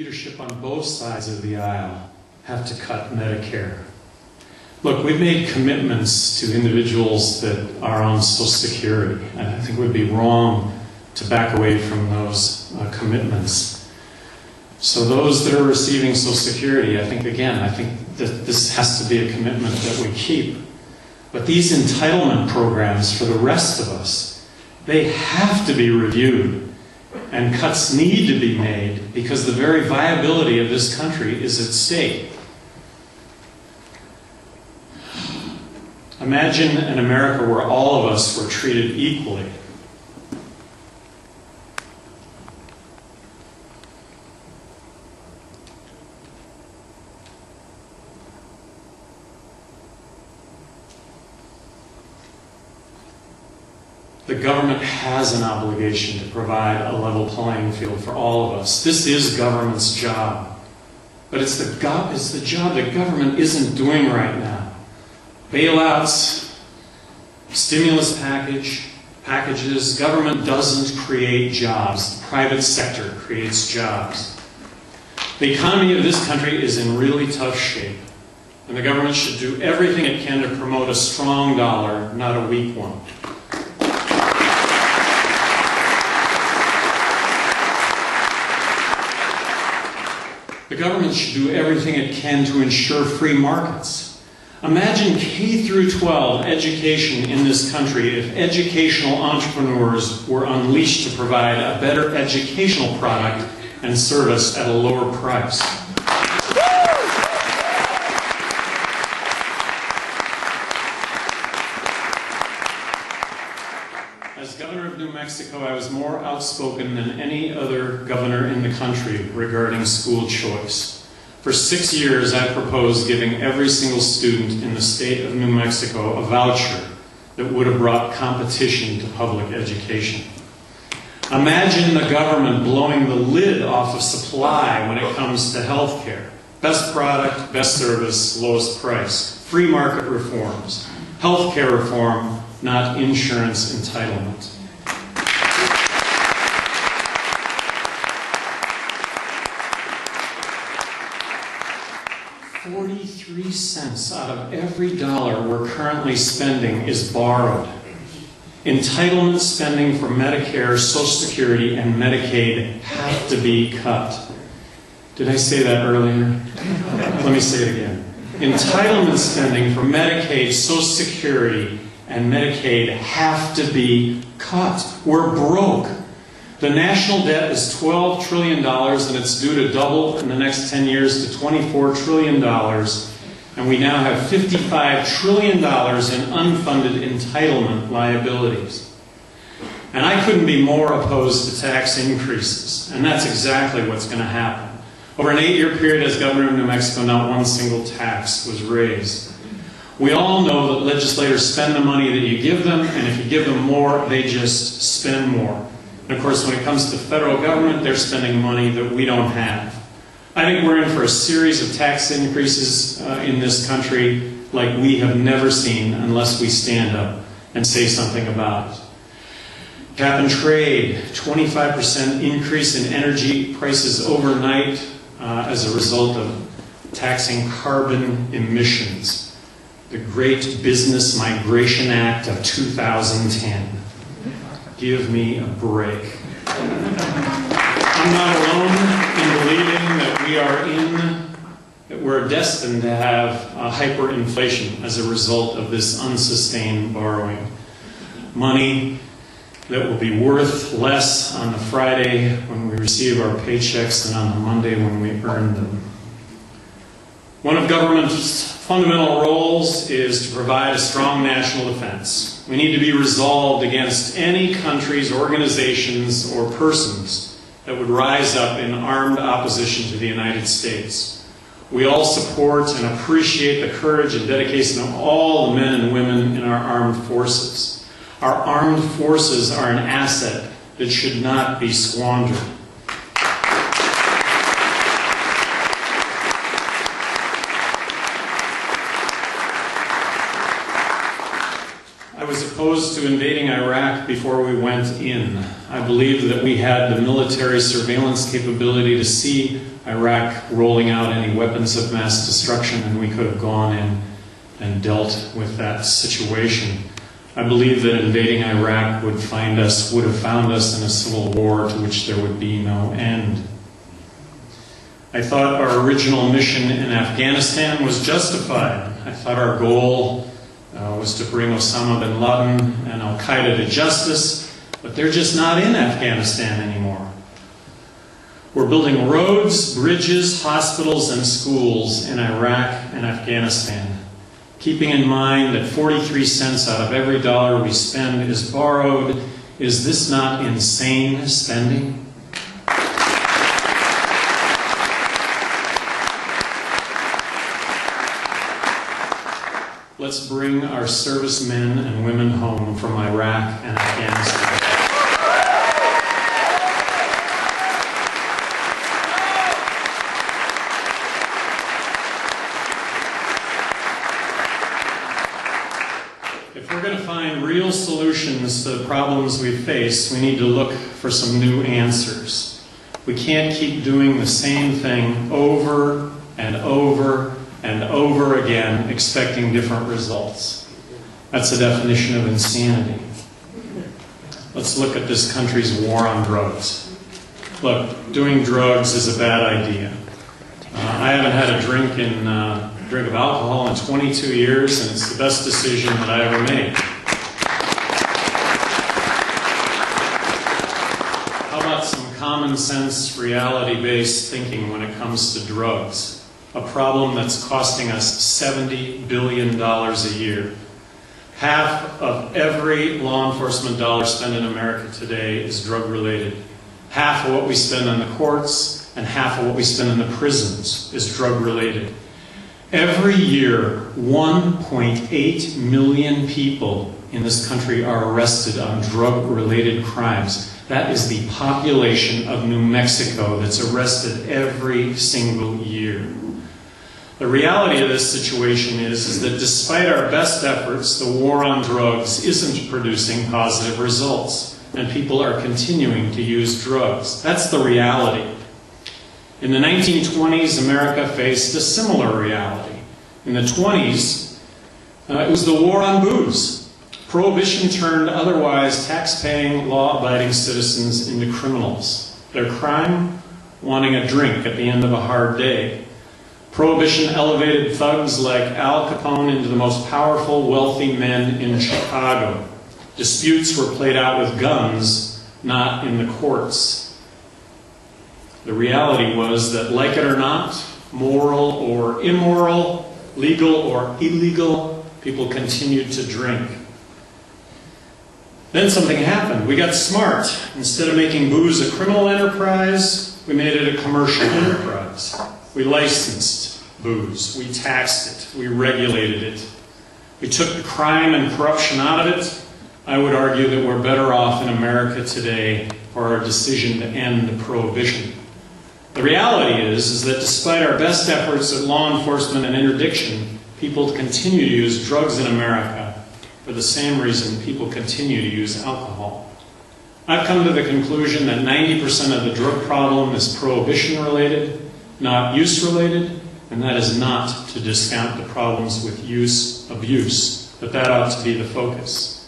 leadership on both sides of the aisle have to cut Medicare. Look, we've made commitments to individuals that are on Social Security, and I think it would be wrong to back away from those commitments. So those that are receiving Social Security, I think that this has to be a commitment that we keep. But these entitlement programs for the rest of us, they have to be reviewed. And cuts need to be made because the very viability of this country is at stake. Imagine an America where all of us were treated equally. The government has an obligation to provide a level playing field for all of us. This is government's job. But it's the job that government isn't doing right now. Bailouts, stimulus packages, government doesn't create jobs. The private sector creates jobs. The economy of this country is in really tough shape. And the government should do everything it can to promote a strong dollar, not a weak one. The government should do everything it can to ensure free markets. Imagine K through 12 education in this country if educational entrepreneurs were unleashed to provide a better educational product and service at a lower price. As governor of New Mexico, I was more outspoken than any other governor in the country regarding school choice. For 6 years, I proposed giving every single student in the state of New Mexico a voucher that would have brought competition to public education. Imagine the government blowing the lid off of supply when it comes to health care. Best product, best service, lowest price. Free market reforms. Health care reform, not insurance entitlement. 43 cents out of every dollar we're currently spending is borrowed. Entitlement spending for Medicare, Social Security, and Medicaid have to be cut. Did I say that earlier? Let me say it again. Entitlement spending for Medicaid, Social Security, and Medicaid have to be cut. We're broke. The national debt is $12 trillion and it's due to double in the next 10 years to $24 trillion. And we now have $55 trillion in unfunded entitlement liabilities. And I couldn't be more opposed to tax increases. And that's exactly what's going to happen. Over an 8-year period as governor of New Mexico, not one single tax was raised. We all know that legislators spend the money that you give them, and if you give them more, they just spend more. And of course, when it comes to the federal government, they're spending money that we don't have. I think we're in for a series of tax increases in this country like we have never seen unless we stand up and say something about it. Cap and trade, 25% increase in energy prices overnight as a result of taxing carbon emissions. The Great Business Migration Act of 2010. Give me a break. I'm not alone in believing that we're destined to have hyperinflation as a result of this unsustained borrowing. Money that will be worth less on the Friday when we receive our paychecks than on the Monday when we earn them. One of government's fundamental roles is to provide a strong national defense. We need to be resolved against any countries, organizations, or persons that would rise up in armed opposition to the United States. We all support and appreciate the courage and dedication of all the men and women in our armed forces. Our armed forces are an asset that should not be squandered. I was opposed to invading Iraq before we went in. I believed that we had the military surveillance capability to see Iraq rolling out any weapons of mass destruction, and we could have gone in and dealt with that situation. I believe that invading Iraq would have found us in a civil war to which there would be no end. I thought our original mission in Afghanistan was justified. I thought our goal was to bring Osama bin Laden and Al-Qaeda to justice, but they're just not in Afghanistan anymore. We're building roads, bridges, hospitals, and schools in Iraq and Afghanistan, keeping in mind that 43 cents out of every dollar we spend is borrowed. Is this not insane spending? Let's bring our servicemen and women home from Iraq and Afghanistan. If we're going to find real solutions to the problems we face, we need to look for some new answers. We can't keep doing the same thing over and over and over again, expecting different results. That's the definition of insanity. Let's look at this country's war on drugs. Look, doing drugs is a bad idea. I haven't had a drink of alcohol in 22 years, and it's the best decision that I ever made. How about some common sense, reality-based thinking when it comes to drugs? A problem that's costing us $70 billion a year. Half of every law enforcement dollar spent in America today is drug-related. Half of what we spend on the courts and half of what we spend in the prisons is drug-related. Every year, 1.8 million people in this country are arrested on drug-related crimes. That is the population of New Mexico that's arrested every single year. The reality of this situation is that despite our best efforts, the war on drugs isn't producing positive results, and people are continuing to use drugs. That's the reality. In the 1920s, America faced a similar reality. In the 20s, it was the war on booze. Prohibition turned otherwise tax-paying, law-abiding citizens into criminals. Their crime? Wanting a drink at the end of a hard day. Prohibition elevated thugs like Al Capone into the most powerful, wealthy men in Chicago. Disputes were played out with guns, not in the courts. The reality was that, like it or not, moral or immoral, legal or illegal, people continued to drink. Then something happened. We got smart. Instead of making booze a criminal enterprise, we made it a commercial enterprise. We licensed booze. We taxed it. We regulated it. We took the crime and corruption out of it. I would argue that we're better off in America today for our decision to end prohibition. The reality is that despite our best efforts at law enforcement and interdiction, people continue to use drugs in America for the same reason people continue to use alcohol. I've come to the conclusion that 90% of the drug problem is prohibition-related, not use-related, and that is not to discount the problems with use, abuse, but that ought to be the focus.